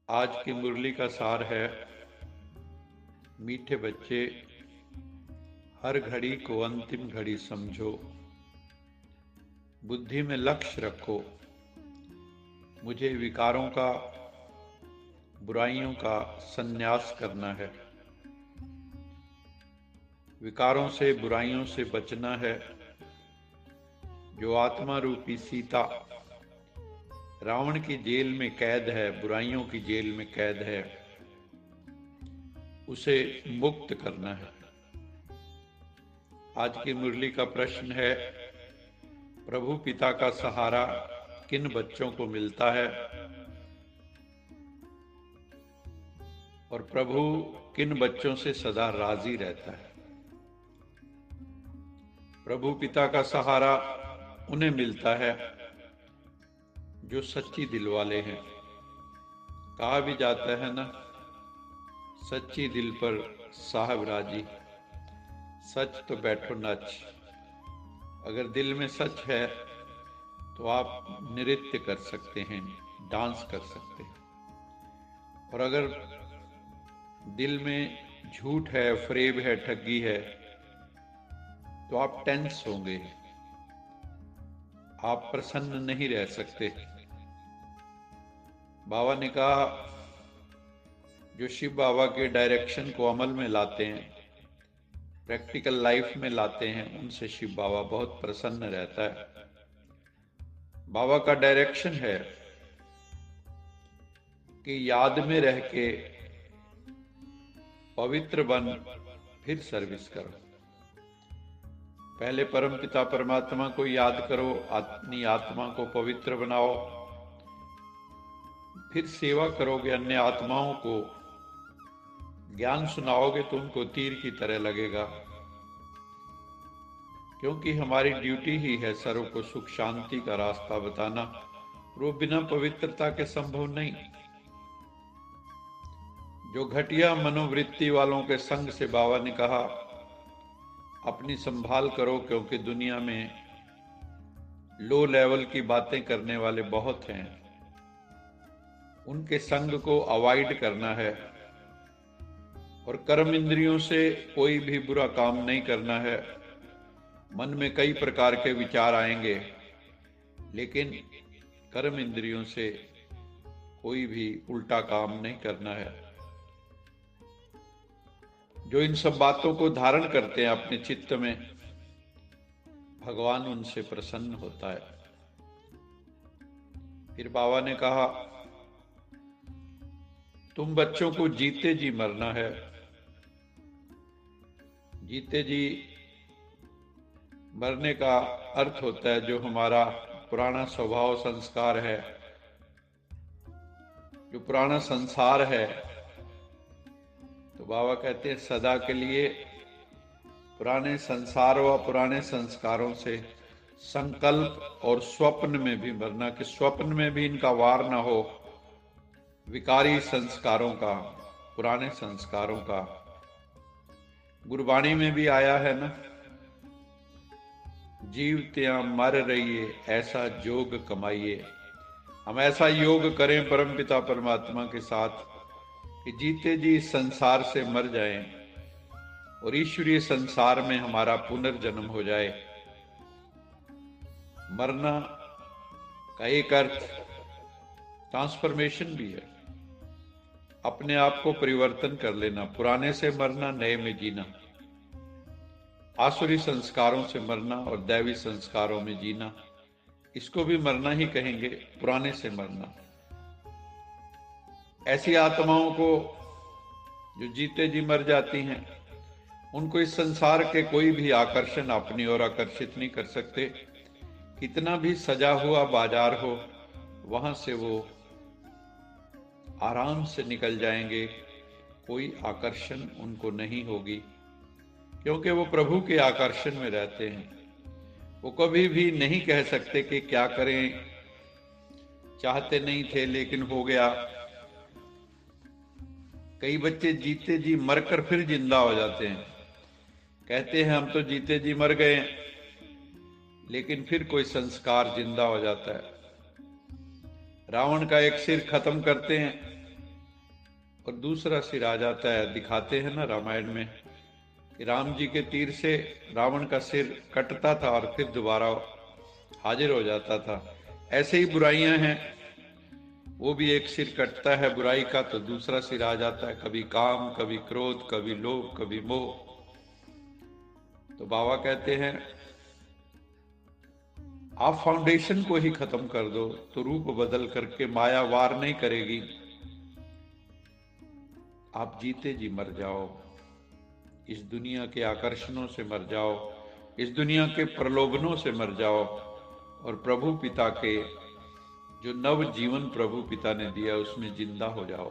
आज की मुरली का सार है, मीठे बच्चे हर घड़ी को अंतिम घड़ी समझो, बुद्धि में लक्ष्य रखो। मुझे विकारों का, बुराइयों का संन्यास करना है। विकारों से, बुराइयों से बचना है। जो आत्मा रूपी सीता रावण की जेल में कैद है, बुराइयों की जेल में कैद है, उसे मुक्त करना है। आज की मुरली का प्रश्न है, प्रभु पिता का सहारा किन बच्चों को मिलता है और प्रभु किन बच्चों से सदा राजी रहता है। प्रभु पिता का सहारा उन्हें मिलता है जो सच्ची दिल वाले हैं। कहा भी जाता है ना, सच्ची दिल पर साहब राजी, सच तो बैठो नच। अगर दिल में सच है तो आप नृत्य कर सकते हैं, डांस कर सकते हैं। और अगर दिल में झूठ है, फरेब है, ठगी है, तो आप टेंस होंगे, आप प्रसन्न नहीं रह सकते। बाबा ने कहा, जो शिव बाबा के डायरेक्शन को अमल में लाते हैं, प्रैक्टिकल लाइफ में लाते हैं, उनसे शिव बाबा बहुत प्रसन्न रहता है। बाबा का डायरेक्शन है कि याद में रह के पवित्र बन फिर सर्विस करो। पहले परमपिता परमात्मा को याद करो, अपनी आत्मा को पवित्र बनाओ, फिर सेवा करोगे, अन्य आत्माओं को ज्ञान सुनाओगे तो उनको तीर की तरह लगेगा। क्योंकि हमारी ड्यूटी ही है सर्व को सुख शांति का रास्ता बताना, वो बिना पवित्रता के संभव नहीं। जो घटिया मनोवृत्ति वालों के संग से बाबा ने कहा, अपनी संभाल करो, क्योंकि दुनिया में लो लेवल की बातें करने वाले बहुत हैं। उनके संग को अवॉइड करना है और कर्म इंद्रियों से कोई भी बुरा काम नहीं करना है। मन में कई प्रकार के विचार आएंगे, लेकिन कर्म इंद्रियों से कोई भी उल्टा काम नहीं करना है। जो इन सब बातों को धारण करते हैं अपने चित्त में, भगवान उनसे प्रसन्न होता है। फिर बाबा ने कहा, तुम बच्चों को जीते जी मरना है। जीते जी मरने का अर्थ होता है जो हमारा पुराना स्वभाव संस्कार है, जो पुराना संसार है। तो बाबा कहते हैं, सदा के लिए पुराने संसार व पुराने संस्कारों से संकल्प और स्वप्न में भी मरना, कि स्वप्न में भी इनका वार ना हो, विकारी संस्कारों का, पुराने संस्कारों का। गुरबाणी में भी आया है ना, जीवत्या मर रहिए ऐसा जोग कमाइए। हम ऐसा योग करें परमपिता परमात्मा के साथ कि जीते जी इस संसार से मर जाएं और ईश्वरीय संसार में हमारा पुनर्जन्म हो जाए। मरना का एक अर्थ ट्रांसफॉर्मेशन भी है, अपने आप को परिवर्तन कर लेना, पुराने से मरना, नए में जीना, आसुरी संस्कारों से मरना और दैवी संस्कारों में जीना, इसको भी मरना ही कहेंगे, पुराने से मरना। ऐसी आत्माओं को जो जीते जी मर जाती हैं, उनको इस संसार के कोई भी आकर्षण अपनी ओर आकर्षित नहीं कर सकते। कितना भी सजा हुआ बाजार हो, वहां से वो आराम से निकल जाएंगे, कोई आकर्षण उनको नहीं होगी, क्योंकि वो प्रभु के आकर्षण में रहते हैं। वो कभी भी नहीं कह सकते कि क्या करें, चाहते नहीं थे लेकिन हो गया। कई बच्चे जीते जी मरकर फिर जिंदा हो जाते हैं, कहते हैं हम तो जीते जी मर गए, लेकिन फिर कोई संस्कार जिंदा हो जाता है। रावण का एक सिर खत्म करते हैं, और दूसरा सिर आ जाता है। दिखाते हैं ना रामायण में कि राम जी के तीर से रावण का सिर कटता था और फिर दोबारा हाजिर हो जाता था। ऐसे ही बुराइयां हैं, वो भी एक सिर कटता है बुराई का तो दूसरा सिर आ जाता है, कभी काम, कभी क्रोध, कभी लोभ, कभी मोह। तो बाबा कहते हैं आप फाउंडेशन को ही खत्म कर दो तो रूप बदल करके माया वार नहीं करेगी। आप जीते जी मर जाओ, इस दुनिया के आकर्षणों से मर जाओ, इस दुनिया के प्रलोभनों से मर जाओ और प्रभु पिता के जो नव जीवन प्रभु पिता ने दिया उसमें जिंदा हो जाओ।